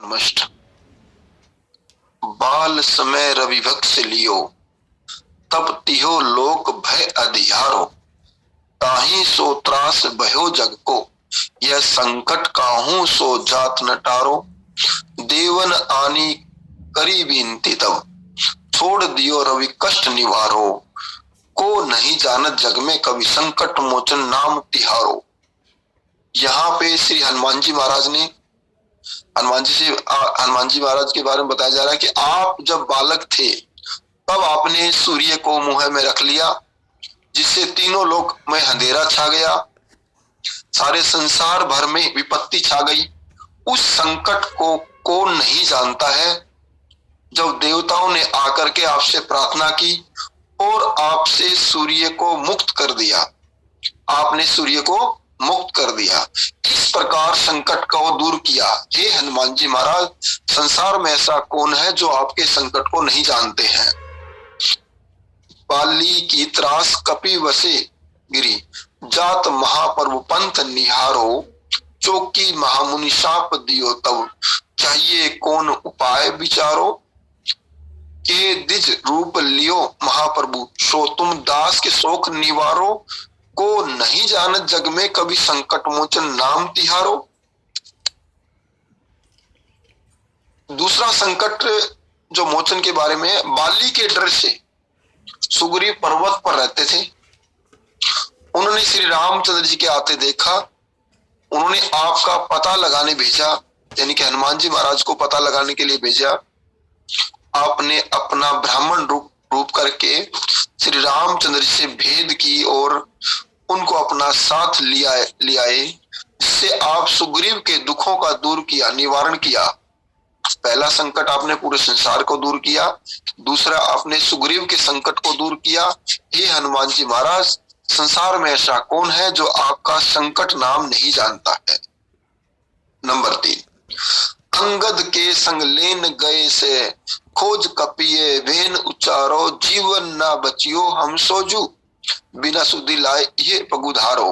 नमस्त। बाल समय रविभक्ष लियो, तब तिहो लोक भय अधियारो। ताहि सो त्रास भयो जग को, यह संकट काहू सो जात न टारो। देवन आनी करी बीनती तब, छोड़ दियो रवि कष्ट निवारो। को नहीं जानत जग में कभी संकट मोचन नाम तिहारो। यहाँ पे श्री हनुमान जी महाराज ने हनुमान जी महाराज के बारे में बताया जा रहा है कि आप जब बालक थे तब आपने सूर्य को मुंह में रख लिया, जिससे तीनों लोक में अंधेरा छा गया, सारे संसार भर में विपत्ति छा गई। उस संकट को कौन नहीं जानता है। जब देवताओं ने आकर के आपसे प्रार्थना की और आपसे सूर्य को मुक्त कर दिया, आपने सूर्य को मुक्त कर दिया, इस प्रकार संकट को दूर किया। हे हनुमान जी महाराज, संसार में ऐसा कौन है जो आपके संकट को नहीं जानते हैं। बाली की त्रास कपि वसे गिरी, जात महापर्व पंथ निहारो। चौकी महामुनि शाप दियो तब, चाहिए कौन उपाय विचारो। के दिज रूप लियो महाप्रभु, सो तुम दास के शोक निवारो। को नहीं जानत जग में कभी संकट मोचन नाम तिहारो। दूसरा संकट जो मोचन के बारे में, बाली के डर से सुग्रीव पर्वत पर रहते थे। उन्होंने श्री रामचंद्र जी के आते देखा, उन्होंने आपका पता लगाने भेजा, यानी कि हनुमान जी महाराज को पता लगाने के लिए भेजा। आपने अपना ब्राह्मण रूप करके श्री रामचंद्र जी से भेद की और उनको अपना साथ लियाए, जिससे आप सुग्रीव के दुखों का दूर किया, निवारण किया। पहला संकट आपने पूरे संसार को दूर किया, दूसरा आपने सुग्रीव के संकट को दूर किया। हे हनुमान जी महाराज, संसार में ऐसा कौन है जो आपका संकट नाम नहीं जानता है। नंबर 3, अंगद के संग लेन गए से, खोज कपिये वेन उचारो। जीवन ना बचियो हम सोजू, बिना सुधि लाए ये पगुधारो।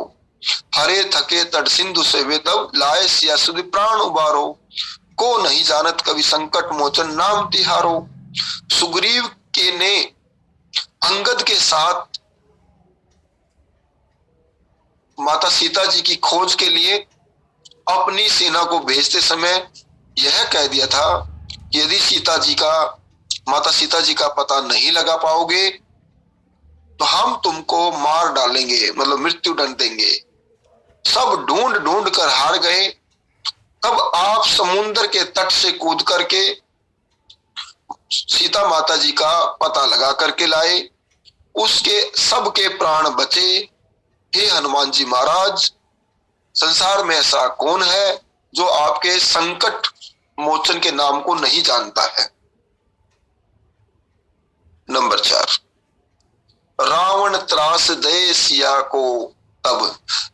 हरे थके तट सिंधु से वे तब, लाए सिया सुधि प्राण उबारो। को नहीं जानत कभी संकट मोचन नाम तिहारो। सुग्रीव के ने अंगद के साथ माता सीता जी की खोज के लिए अपनी सेना को भेजते समय यह कह दिया था कि यदि माता सीता जी का पता नहीं लगा पाओगे तो हम तुमको मार डालेंगे, मतलब मृत्यु दंड देंगे। सब ढूंढ ढूंढ कर हार गए। तब आप समुद्र के तट से कूद करके सीता माता जी का पता लगा करके लाए, उसके सबके प्राण बचे। हे हनुमान जी महाराज, संसार में ऐसा कौन है जो आपके संकट मोचन के नाम को नहीं जानता है। नंबर 4, रावण त्रास दे सिया को, तब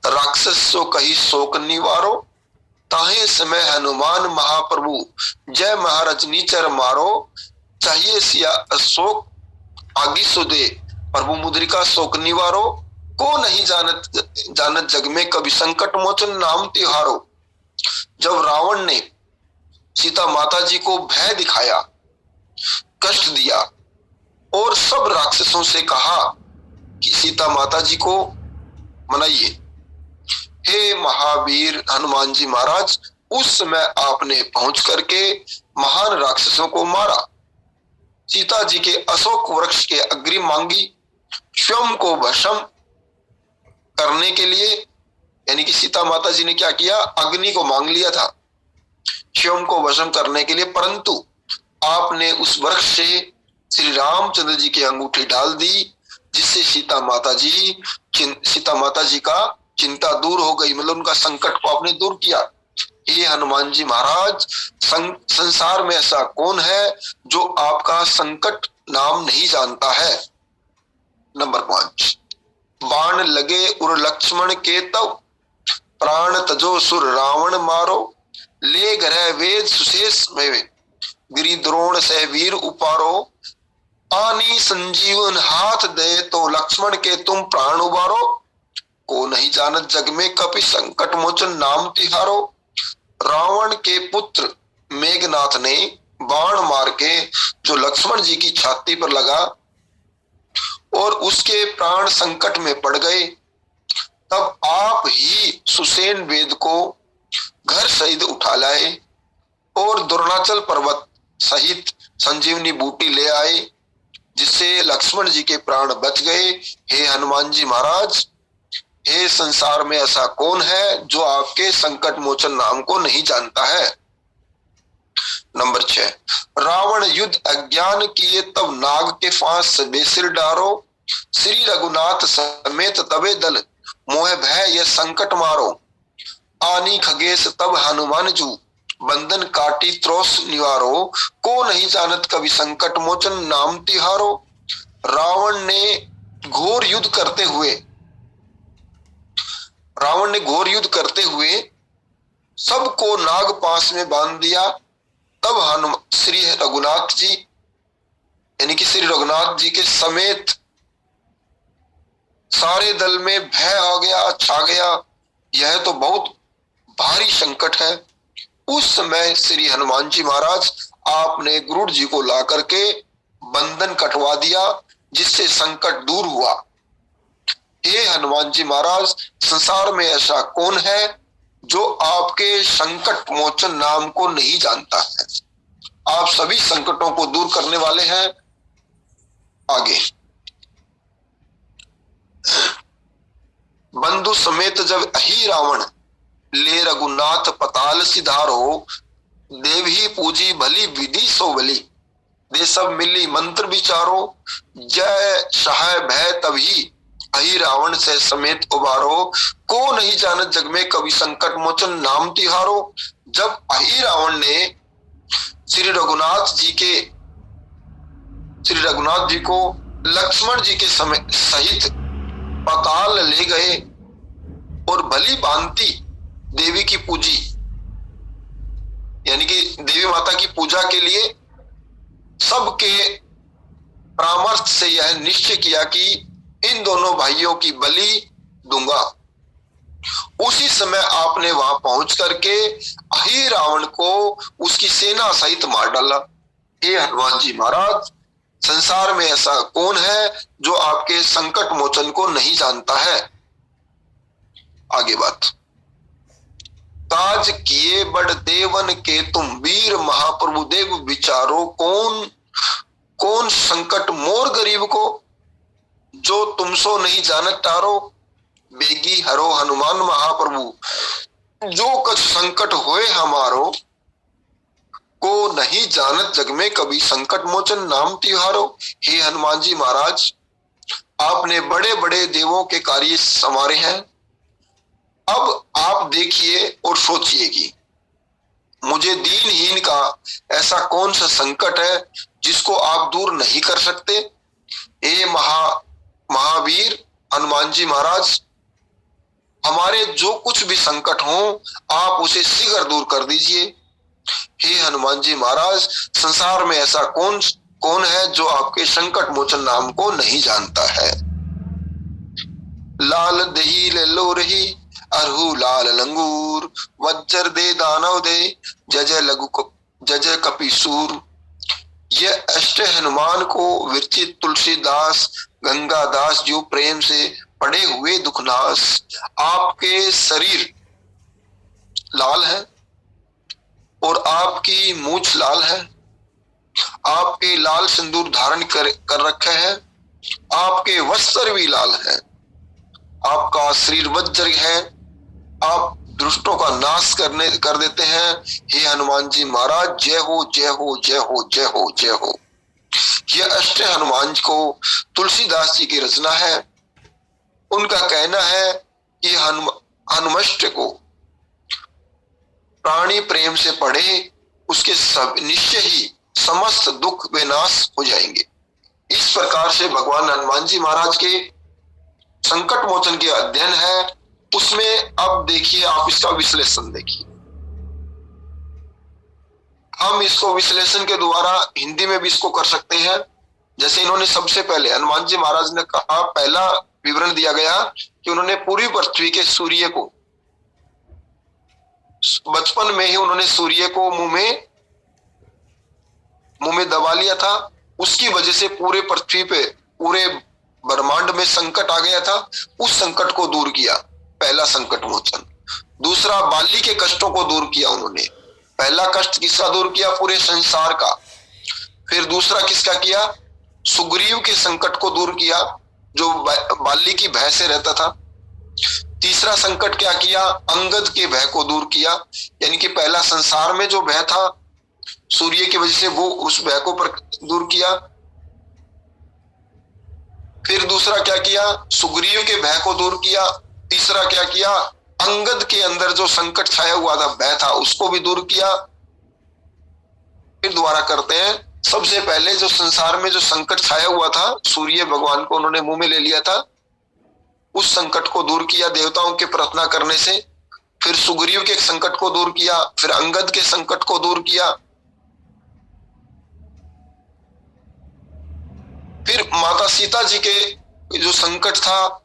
राक्षस सो कही शोक निवारो। ताहे समय हनुमान महाप्रभु, जय महाराज नीचर मारो। चाहिए सिया अशोक आगी सुदे, प्रभु मुद्रिका शोक निवारो। को नहीं जानत जग में कभी संकट मोचन नाम तिहारो। जब रावण ने सीता माता जी को भय दिखाया, कष्ट दिया और सब राक्षसों से कहा कि सीता माता जी को मनाइए, हे महावीर हनुमान जी महाराज, उस समय आपने पहुंच करके महान राक्षसों को मारा। सीता जी के अशोक वृक्ष के अग्रिम मांगी, स्वयं को भस्म करने के लिए, यानी कि सीता माता जी ने क्या किया, अग्नि को मांग लिया था स्वयं को भस्म करने के लिए, परंतु आपने उस वृक्ष से श्री रामचंद्र जी की अंगूठी डाल दी, जिससे सीता माता जी का चिंता दूर हो गई, मतलब उनका संकट को आपने दूर किया। हे हनुमान जी महाराज, संसार में ऐसा कौन है जो आपका संकट नाम नहीं जानता है। नंबर 5, बाण लगे उर लक्ष्मण के तब, प्राण तजो सुर रावण मारो। ले ग्रह वेद सुशेष में, गिरि द्रोण से वीर उपारो। आनी संजीवन हाथ दे तो, लक्ष्मण के तुम प्राण उबारो। को नहीं जानत जग में कपि संकट मोचन नाम तिहारो। रावण के पुत्र मेघनाथ ने बाण मार के जो लक्ष्मण जी की छाती पर लगा और उसके प्राण संकट में पड़ गए, तब आप ही सुसेन वेद को घर सहित उठा लाए और द्रोणाचल पर्वत सहित संजीवनी बूटी ले आए, जिससे लक्ष्मण जी के प्राण बच गए। हे हनुमान जी महाराज, हे संसार में ऐसा कौन है जो आपके संकट मोचन नाम को नहीं जानता है। नंबर 6, रावण युद्ध अज्ञान किए तब नाग के फांस बेसिर डारो, श्री रघुनाथ समेत तबे दल मोह भय ये संकट मारो, आनी खगेश तब हनुमान जू बंधन काटी त्रोस निवारो, को नहीं जानत कभी संकट मोचन नाम तिहारो। रावण ने घोर युद्ध करते हुए सबको नाग पास में बांध दिया। तब हनुमान श्री रघुनाथ जी यानी कि श्री रघुनाथ जी के समेत सारे दल में भय आ गया, छा गया, यह तो बहुत भारी संकट है। उस समय श्री हनुमान जी महाराज आपने गरुड़ जी को ला करके बंधन कटवा दिया, जिससे संकट दूर हुआ। हे हनुमान जी महाराज, संसार में ऐसा कौन है जो आपके संकट मोचन नाम को नहीं जानता है। आप सभी संकटों को दूर करने वाले हैं। आगे, बंधु समेत जब अहि रावण ले रघुनाथ पताल सिधारो, देवही पूजी भली विधि सो बली, दे सब मिली मंत्र विचारो, जय सहाय भय तभी अहि रावण से समेत उबारो, को नहीं जानत जग में कभी संकट मोचन नाम तिहारो। जब अहि रावण ने श्री रघुनाथ जी को लक्ष्मण जी के सहित पाताल ले गए और भली भांति देवी की पूजी यानी कि देवी माता की पूजा के लिए सबके परामर्श से यह निश्चय किया कि इन दोनों भाइयों की बलि दूंगा। उसी समय आपने वहां पहुंच करके अहि रावण को उसकी सेना सहित मार डाला। हे हनुमान जी महाराज, संसार में ऐसा कौन है जो आपके संकट मोचन को नहीं जानता है। आगे बात, काज किए बड़ देवन के तुम वीर महाप्रभु देव विचारो, कौन संकट मोर गरीब को जो तुम सो नहीं जानत टारो, बेगी हरो हनुमान महाप्रभु जो कछ संकट होए हमारो, को नहीं जानत जग में कभी संकट मोचन नाम तिहारो। हे हनुमान जी महाराज, आपने बड़े बड़े देवों के कार्य संवारे हैं। अब आप देखिए और सोचिए कि मुझे दीनहीन का ऐसा कौन सा संकट है जिसको आप दूर नहीं कर सकते। हे महावीर हनुमान जी महाराज, हमारे जो कुछ भी संकट हो आप उसे शीघ्र दूर कर दीजिए। हे हनुमान जी महाराज, संसार में ऐसा कौन है जो आपके संकट मोचन नाम को नहीं जानता है। लाल दही ले लो रही अरहु लाल लंगूर, वज्र दे दानव दे जय जय कपीसूर। ये अष्ट हनुमान को विरचित तुलसीदास गंगादास जो प्रेम से पड़े हुए दुखनाश। आपके शरीर लाल है और आपकी मूछ लाल है, आपके लाल सिंदूर धारण कर रखे हैं, आपके वस्त्र भी लाल है, आपका शरीर वज्र है, आप दुष्टों का नाश कर देते हैं। हे हनुमान जी महाराज, जय हो जय हो जय हो जय हो जय हो। यह अष्ट हनुमान को तुलसीदास जी की रचना है। उनका कहना है कि हनुमष्ट को प्राणी प्रेम से पढ़े, उसके सब निश्चय ही समस्त दुख विनाश हो जाएंगे। इस प्रकार से भगवान हनुमान जी महाराज के संकट मोचन के अध्ययन है। उसमें अब देखिए, आप इसका विश्लेषण देखिए। हम इसको विश्लेषण के द्वारा हिंदी में भी इसको कर सकते हैं। जैसे इन्होंने सबसे पहले हनुमान जी महाराज ने कहा, पहला विवरण दिया गया कि उन्होंने पूरी पृथ्वी के सूर्य को बचपन में ही उन्होंने सूर्य को मुंह में मुंह में दबा लिया था, उसकी वजह से पूरे पृथ्वी पे, पूरे ब्रह्मांड में संकट आ गया था, उस संकट को दूर किया, पहला संकट मोचन। दूसरा, बाली के कष्टों को दूर किया उन्होंने। पहला कष्ट किसका दूर किया? पूरे संसार का। फिर दूसरा किसका किया? सुग्रीव के संकट को दूर किया, जो बाली की भय से रहता था। तीसरा संकट क्या किया? अंगद के भय को दूर किया, यानी कि पहला संसार में जो भय था सूर्य की वजह से, वो उस भय को दूर किया। फिर दूसरा क्या किया? सुग्रीव के भय को दूर किया। तीसरा क्या किया? अंगद के अंदर जो संकट छाया हुआ था, भय था, उसको भी दूर किया। फिर दोबारा करते हैं। सबसे पहले जो संसार में जो संकट छाया हुआ था, सूर्य भगवान को उन्होंने मुंह में ले लिया था, उस संकट को दूर किया देवताओं के प्रार्थना करने से। फिर सुग्रीव के संकट को दूर किया, फिर अंगद के संकट को दूर किया, फिर माता सीता जी के जो संकट था,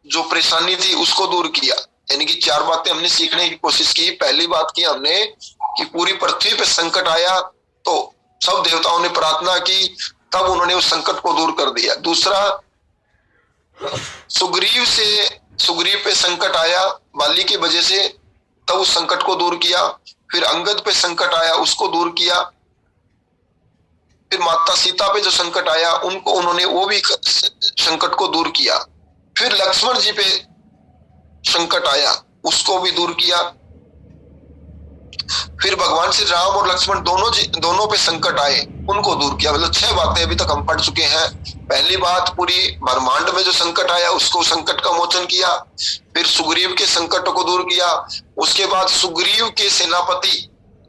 जो परेशानी थी, उसको दूर किया। यानी कि 4 बातें हमने सीखने की कोशिश की। पहली बात की हमने कि पूरी पृथ्वी पे संकट आया तो सब देवताओं ने प्रार्थना की, तब उन्होंने उस संकट को दूर कर दिया। दूसरा, सुग्रीव पे संकट आया बाली की वजह से, तब उस संकट को दूर किया। फिर अंगद पे संकट आया, उसको दूर किया। फिर माता सीता पे जो संकट आया, उनको उन्होंने वो भी संकट को दूर किया। फिर लक्ष्मण जी पे संकट आया, उसको भी दूर किया। फिर भगवान श्री राम और लक्ष्मण दोनों पे संकट आए, उनको दूर किया। मतलब 6 बातें अभी तक हम पढ़ चुके हैं। पहली बात, पूरी ब्रह्मांड में जो संकट आया, उसको संकट का मोचन किया। फिर सुग्रीव के संकटों को दूर किया। उसके बाद सुग्रीव के सेनापति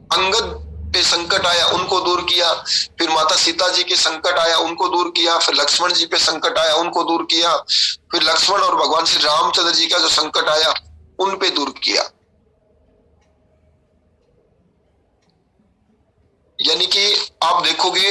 अंगद पे संकट आया, उनको दूर किया। फिर माता सीता जी के संकट आया, उनको दूर किया। फिर लक्ष्मण जी पे संकट आया, उनको दूर किया। फिर लक्ष्मण और भगवान श्री रामचंद्र जी का जो संकट आया, उन पे दूर किया। यानी कि आप देखोगे,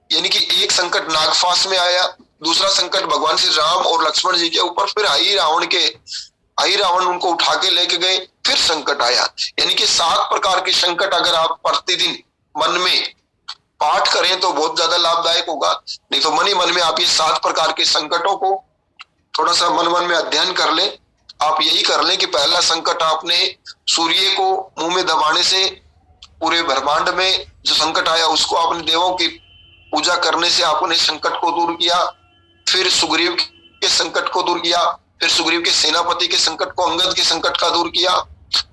यानी कि एक संकट नागफास में आया, दूसरा संकट भगवान श्री राम और लक्ष्मण जी के ऊपर, फिर आई रावण उनको उठा के लेके गए, फिर संकट आया। यानी कि 7 प्रकार के संकट अगर आप प्रतिदिन मन में पाठ करें तो बहुत ज्यादा लाभदायक होगा। नहीं तो मन ही मन में आप ये 7 प्रकार के संकटों को थोड़ा सा मन में अध्ययन कर ले। आप यही कर लें कि पहला संकट आपने सूर्य को मुंह में दबाने से पूरे ब्रह्मांड में जो संकट आया, उसको आपने देवों की पूजा करने से आपने संकट को दूर किया। फिर सुग्रीव के संकट को दूर किया। फिर सुग्रीव के सेनापति के संकट को, अंगद के संकट का दूर किया।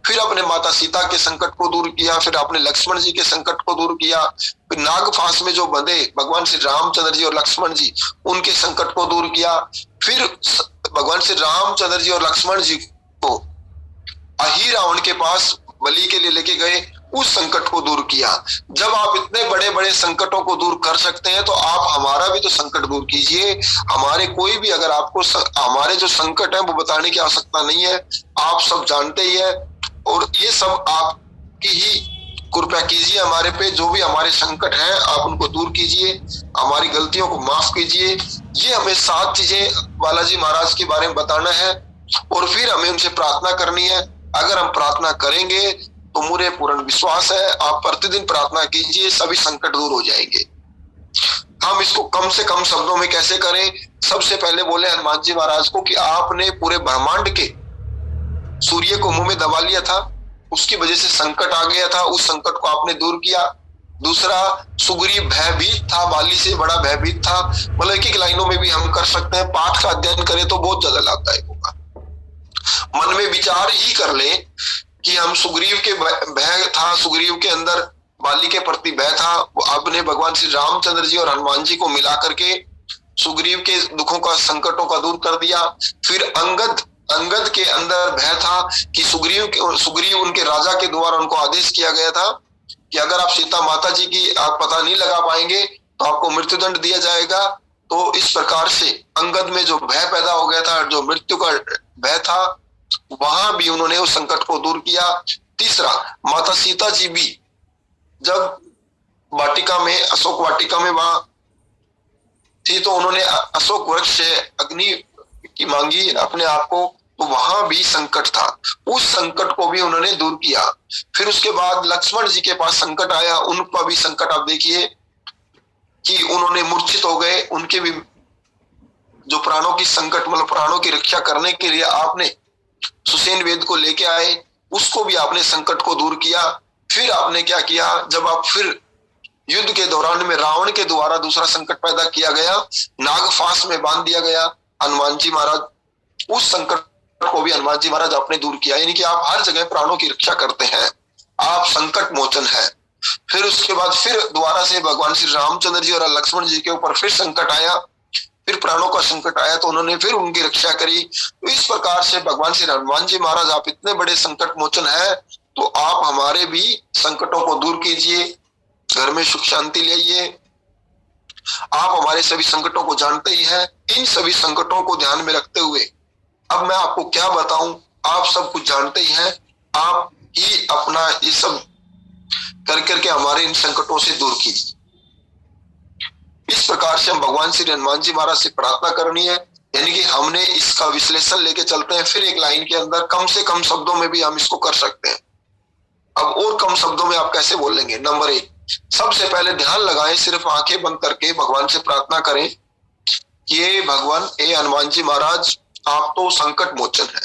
फिर अपने माता सीता के संकट को दूर किया। फिर आपने लक्ष्मण जी के संकट को दूर किया। फिर नागफास में जो बंधे भगवान श्री रामचंद्र जी और लक्ष्मण जी, उनके संकट को दूर किया। फिर भगवान श्री रामचंद्र जी और लक्ष्मण जी को अही रावण के पास बलि के लिए लेके गए, उस संकट को दूर किया। जब आप इतने बड़े बड़े संकटों को दूर कर सकते हैं, तो आप हमारा भी तो संकट दूर कीजिए। हमारे कोई भी, अगर आपको हमारे जो संकट है वो बताने की आवश्यकता नहीं है, आप सब जानते ही है। और ये सब आपकी ही कृपा कीजिए हमारे पे। जो भी हमारे संकट हैं, आप उनको दूर कीजिए, हमारी गलतियों को माफ कीजिए। ये हमें 7 चीजें बालाजी महाराज के बारे में बताना है, और फिर हमें उनसे प्रार्थना करनी है। अगर हम प्रार्थना करेंगे तो मुझे पूर्ण विश्वास है, आप प्रतिदिन प्रार्थना कीजिए, सभी संकट दूर हो जाएंगे। हम इसको कम से कम शब्दों में कैसे करें? सबसे पहले बोले हनुमान जी महाराज को कि आपने पूरे ब्रह्मांड के सूर्य को मुंह में दबा लिया था, उसकी वजह से संकट आ गया था, उस संकट को आपने दूर किया। दूसरा, सुग्रीव भयभीत था, बाली से बड़ा भयभीत था। मतलब एक लाइनों में भी हम कर सकते हैं। पाठ का अध्ययन करें तो बहुत ज्यादा लाभदायक होगा। मन में विचार ही कर ले कि हम सुग्रीव के भय था, सुग्रीव के अंदर बाली के प्रति भय था, आपने भगवान श्री रामचंद्र जी और हनुमान जी को मिला करके सुग्रीव के दुखों का, संकटों का दूर कर दिया। फिर अंगद के अंदर भय था कि सुग्रीव उनके राजा के द्वारा उनको आदेश किया गया था कि अगर आप सीता माता जी की आप पता नहीं लगा पाएंगे तो आपको मृत्युदंड दिया जाएगा। तो इस प्रकार से अंगद में जो भय पैदा हो गया था, जो मृत्यु का भय था, वहां भी उन्होंने उस संकट को दूर किया। तीसरा, माता सीता जी भी जब वाटिका में, अशोक वाटिका में वहां थी, तो उन्होंने अशोक वृक्ष से अग्नि की मांगी अपने आप को, तो वहां भी संकट था, उस संकट को भी उन्होंने दूर किया। फिर उसके बाद लक्ष्मण जी के पास संकट आया, उनका भी संकट आप देखिए कि उन्होंने मूर्छित हो गए, उनके भी जो प्राणों की संकट मतलब प्राणों की रक्षा करने के लिए आपने सुसेन वेद को लेके आए, उसको भी आपने संकट को दूर किया। फिर आपने क्या किया, जब आप फिर युद्ध के दौरान में रावण के द्वारा दूसरा संकट पैदा किया गया, नागफास में बांध दिया गया हनुमान जी महाराज, उस संकट को भी हनुमान जी महाराज आपने दूर किया। यानी कि आप हर जगह प्राणों की रक्षा करते हैं, आप संकट मोचन है। फिर उसके बाद फिर दोबारा से भगवान श्री रामचंद्र जी और लक्ष्मण जी के ऊपर फिर संकट आया, फिर प्राणों का संकट आया तो उन्होंने फिर उनकी रक्षा करी। तो इस प्रकार से भगवान श्री हनुमान जी महाराज आप इतने बड़े संकट मोचन है, तो आप हमारे भी संकटों को दूर कीजिए, घर में सुख शांति लाइए। आप हमारे सभी संकटों को जानते ही हैं। इन सभी संकटों को ध्यान में रखते हुए अब मैं आपको क्या बताऊं, आप सब कुछ जानते ही हैं, आप ही अपना ये सब कर करके हमारे इन संकटों से दूर कीजिए। इस प्रकार से हम भगवान श्री हनुमान जी महाराज से प्रार्थना करनी है। यानी कि हमने इसका विश्लेषण लेके चलते हैं, फिर एक लाइन के अंदर कम से कम शब्दों में भी हम इसको कर सकते हैं। अब और कम शब्दों में आप कैसे बोलेंगे? नंबर 1, सबसे पहले ध्यान लगाएं, सिर्फ आंखें बंद करके भगवान से प्रार्थना करें कि ये भगवान, ए हनुमान जी महाराज, आप तो संकट मोचन है,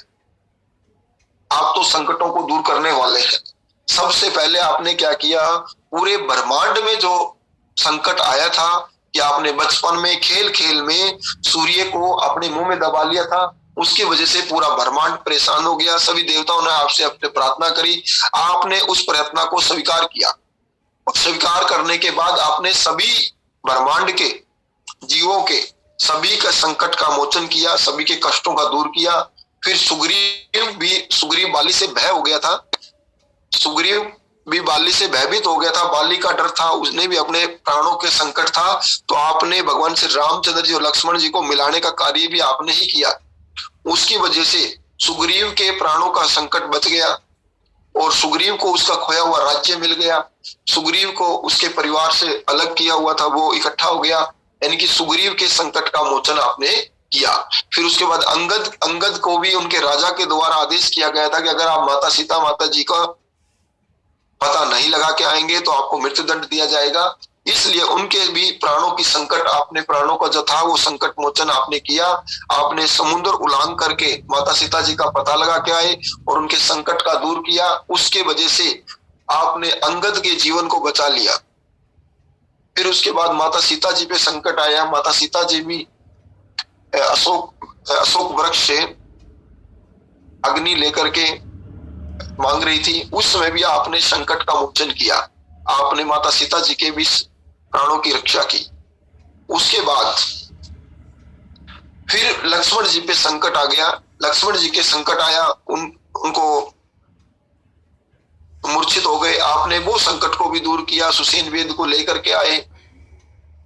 आप तो संकटों को दूर करने वाले हैं। सबसे पहले आपने क्या किया, पूरे ब्रह्मांड में जो संकट आया था कि आपने बचपन में खेल खेल में सूर्य को अपने मुंह में दबा लिया था, उसकी वजह से पूरा ब्रह्मांड परेशान हो गया। सभी देवताओं ने आपसे अपने प्रार्थना करी, आपने उस प्रार्थना को स्वीकार किया और स्वीकार करने के बाद आपने सभी ब्रह्मांड के जीवों के सभी का संकट का मोचन किया, सभी के कष्टों का दूर किया। फिर सुग्रीव बाली से भय हो गया था, सुग्रीव भी बाली से भयभीत हो गया था, बाली का डर था, उसने भी अपने प्राणों के संकट था, तो आपने भगवान श्री रामचंद्र जी और लक्ष्मण जी को मिलाने का कार्य भी आपने ही किया। उसकी वजह से सुग्रीव के प्राणों का संकट बच गया और सुग्रीव को उसका खोया हुआ राज्य मिल गया, सुग्रीव को उसके परिवार से अलग किया हुआ था वो इकट्ठा हो गया। यानी कि सुग्रीव के संकट का मोचन आपने किया। फिर उसके बाद अंगद को भी उनके राजा के द्वारा आदेश किया गया था कि अगर आप माता जी का पता नहीं लगा के आएंगे तो आपको मृत्यु दंड दिया जाएगा। इसलिए उनके भी प्राणों की संकट, आपने प्राणों का जो था वो संकट मोचन आपने किया। आपने समुद्र उल्लांघन करके माता सीता जी का पता लगा के आए और उनके संकट का दूर किया। उसके वजह से आपने अंगद के जीवन को बचा लिया। फिर उसके बाद माता सीता जी पे संकट आया, माता सीता जी भी अशोक वृक्ष से अग्नि लेकर के मांग रही थी, उस समय भी आपने संकट का मोचन किया, आपने माता सीता जी के भी प्राणों की रक्षा की। उसके बाद फिर लक्ष्मण जी पे संकट आ गया, लक्ष्मण जी के संकट आया, उनको मूर्छित हो गए, आपने वो संकट को भी दूर किया। सुसेन वेद को लेकर के आए,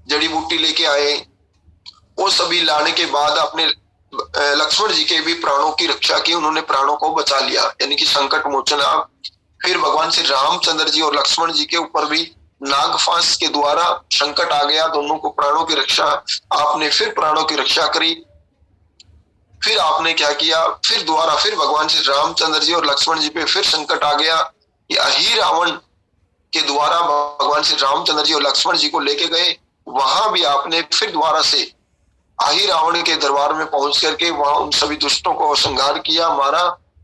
जड़ी बूटी लेके आए, वो सभी लाने के बाद आपने लक्ष्मण जी के भी प्राणों की रक्षा की, उन्होंने प्राणों को बचा लिया, यानी कि संकट मोचन आप। फिर भगवान श्री रामचंद्र जी और लक्ष्मण जी के ऊपर भी नागफांस के द्वारा संकट आ गया, दोनों को प्राणों की रक्षा, आपने फिर प्राणों की रक्षा करी। फिर आपने क्या किया, फिर दोबारा फिर भगवान श्री रामचंद्र जी और लक्ष्मण जी पे फिर संकट आ गया कि अहि रावण के द्वारा भगवान श्री रामचंद्र जी और लक्ष्मण जी को लेके गए, वहां भी आपने फिर दोबारा से अहि रावण के दरबार में पहुंच करके वहां उन सभी दुष्टों को संहार किया, मारा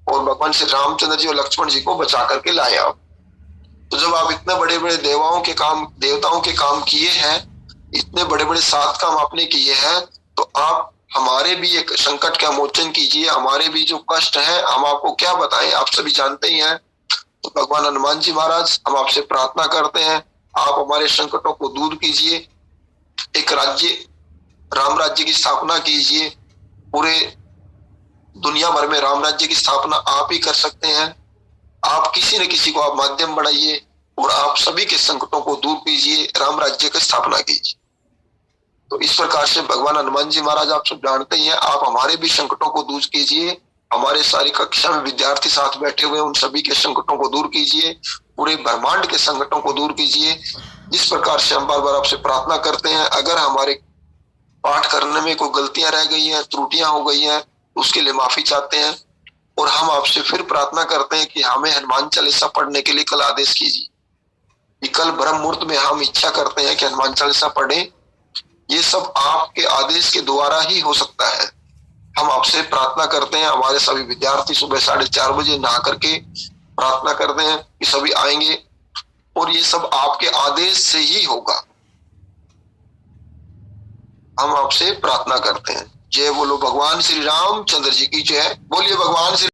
और भगवान श्री रामचंद्र जी और लक्ष्मण जी को बचा करके लाया। तो जब आप इतने बड़े बड़े देवताओं के काम किए हैं, इतने बड़े बड़े 7 काम आपने किए हैं, तो आप हमारे भी एक संकट का मोचन कीजिए। हमारे भी जो कष्ट है हम आपको क्या बताएं, आप सभी जानते ही हैं। तो भगवान हनुमान जी महाराज, हम आपसे प्रार्थना करते हैं, आप हमारे संकटों को दूर कीजिए, एक राम राज्य की स्थापना कीजिए। पूरे दुनिया भर में राम राज्य की स्थापना आप ही कर सकते हैं। आप किसी न किसी को आप माध्यम बढ़ाइए और आप सभी के संकटों को दूर कीजिए, राम राज्य की स्थापना कीजिए। तो इस प्रकार से भगवान हनुमान जी महाराज, आप सब जानते ही हैं, आप हमारे भी संकटों को दूर कीजिए। हमारे सारी कक्षा में विद्यार्थी साथ बैठे हुए उन सभी के संकटों को दूर कीजिए, पूरे ब्रह्मांड के संकटों को दूर कीजिए। जिस प्रकार से हम बार बार आपसे प्रार्थना करते हैं, अगर हमारे पाठ करने में कोई गलतियां रह गई हैं, त्रुटियां हो गई हैं, उसके लिए माफी चाहते हैं। और हम आपसे फिर प्रार्थना करते हैं कि हमें हनुमान चालीसा पढ़ने के लिए कल आदेश कीजिए। कि कल ब्रह्म मुहूर्त में हम इच्छा करते हैं कि हनुमान चालीसा पढ़ें। ये सब आपके आदेश के द्वारा ही हो सकता है। हम आपसे प्रार्थना करते हैं, हमारे सभी विद्यार्थी सुबह 4:30 बजे नहा करके प्रार्थना करते हैं कि सभी आएंगे और ये सब आपके आदेश से ही होगा। हम आपसे प्रार्थना करते हैं। जय बोलो भगवान श्री रामचंद्र जी की जय। बोलिए भगवान श्री